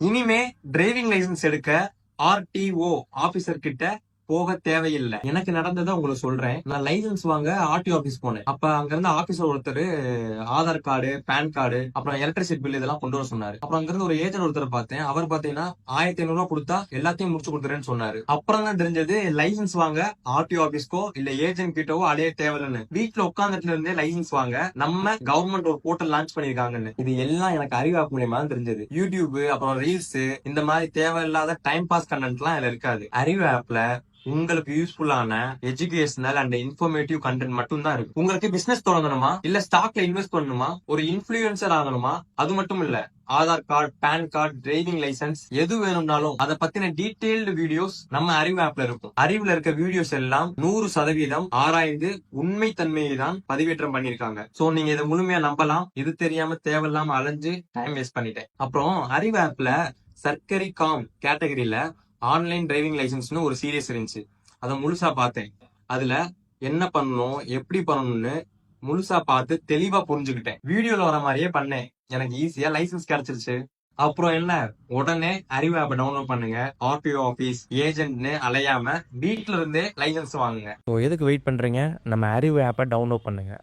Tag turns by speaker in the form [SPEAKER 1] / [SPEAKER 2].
[SPEAKER 1] இனிமே driving licence எடுக்க RTO officer கிட்ட போக தேவையில்லை. எனக்கு நடந்ததை உங்களுக்கு சொல்றேன். நான் லைசென்ஸ் வாங்க ஆர்டிஓ ஆபீஸ் போனேன். அப்ப அங்க இருந்த ஆபீசர் ஒருத்தர் ஆதார் கார்டு, பேன் கார்டு, அப்புறம் எலக்ட்ரிசிட்டி பில் இதெல்லாம் கொண்டு வர சொன்னாரு. அப்புறம் அங்க இருந்து ஒரு ஏஜென்ட் ஒருத்தர் பார்த்தேன். அவர் பாத்தீங்கன்னா 1500 ரூபாய் கொடுத்தா எல்லாத்தையும் முடிச்சு கொடுத்துறேன்னு சொன்னாரு. அப்புறம் தான் தெரிஞ்சது லைசென்ஸ் வாங்க ஆர்டிஓ ஆபீஸ்க்கோ இல்ல ஏஜென்ட் கிட்டவோ அலைய தேவையில்லைன்னு. வீட்டுல உட்காந்துட்டு இருந்தே லைசென்ஸ் வாங்க நம்ம கவர்மெண்ட் ஒரு போர்ட்டல் லான்ச் பண்ணிருக்காங்கன்னு. இது எல்லாம் எனக்கு அறிவாக்கு மூலியமா தான் தெரிஞ்சது. யூடியூப் அப்புறம் ரீல்ஸ் இந்த மாதிரி தேவையில்லாத டைம் பாஸ் கண்டென்ட் எல்லாம் இதுல இருக்காது. அறிவு ஆப்ல உங்களுக்கு யூஸ்ஃபுல்லான எஜுகேஷனல் அண்ட் இன்ஃபர்மேட்டிவ் கண்டென்ட் மட்டும் தான் இருக்கு. உங்களுக்கு பிசினஸ் தொடங்கணுமா இல்ல ஸ்டாக்ல இன்வெஸ்ட் பண்ணணுமா ஒரு இன்ஃபுளுசர் ஆகணுமா அது மட்டும் இல்ல Aadhaar card, PAN card, driving licence எது வேணும்னாலும் அதை பத்தின டீடைல்டு வீடியோஸ் நம்ம அறிவு ஆப்ல இருக்கும். அறிவுல இருக்க வீடியோஸ் எல்லாம் 100% ஆராய்ந்து உண்மை தன்மையை தான் பதிவேற்றம் பண்ணிருக்காங்க. சோ நீங்க இதை முழுமையா நம்பலாம். இது தெரியாம தேவையில்லாம அலைஞ்சு டைம் வேஸ்ட் பண்ணிட்டேன். அப்புறம் அறிவு ஆப்ல சர்க்கரி காம் கேட்டகரியில ஆன்லைன் டிரைவிங் லைசென்ஸ்னு ஒரு சீரியஸ் இருந்துச்சு. அதை முழுசா பார்த்தேன். அதுல என்ன பண்ணணும் எப்படி பண்ணணும்னு முழுசா பார்த்து தெளிவா புரிஞ்சுக்கிட்டேன். வீடியோல வர மாதிரியே பண்ணேன். எனக்கு ஈஸியா லைசென்ஸ் கிடைச்சிருச்சு. அப்புறம் என்ன, உடனே அறிவு ஆப்பை டவுன்லோட் பண்ணுங்க. ஆர்டிஓ ஆபீஸ் ஏஜென்ட்னு அலையாம வீட்ல இருந்தே லைசென்ஸ் வாங்குங்க.
[SPEAKER 2] ஸோ எதுக்கு வெயிட் பண்ணுறீங்க? நம்ம அறிவு ஆப்பை டவுன்லோட் பண்ணுங்கள்.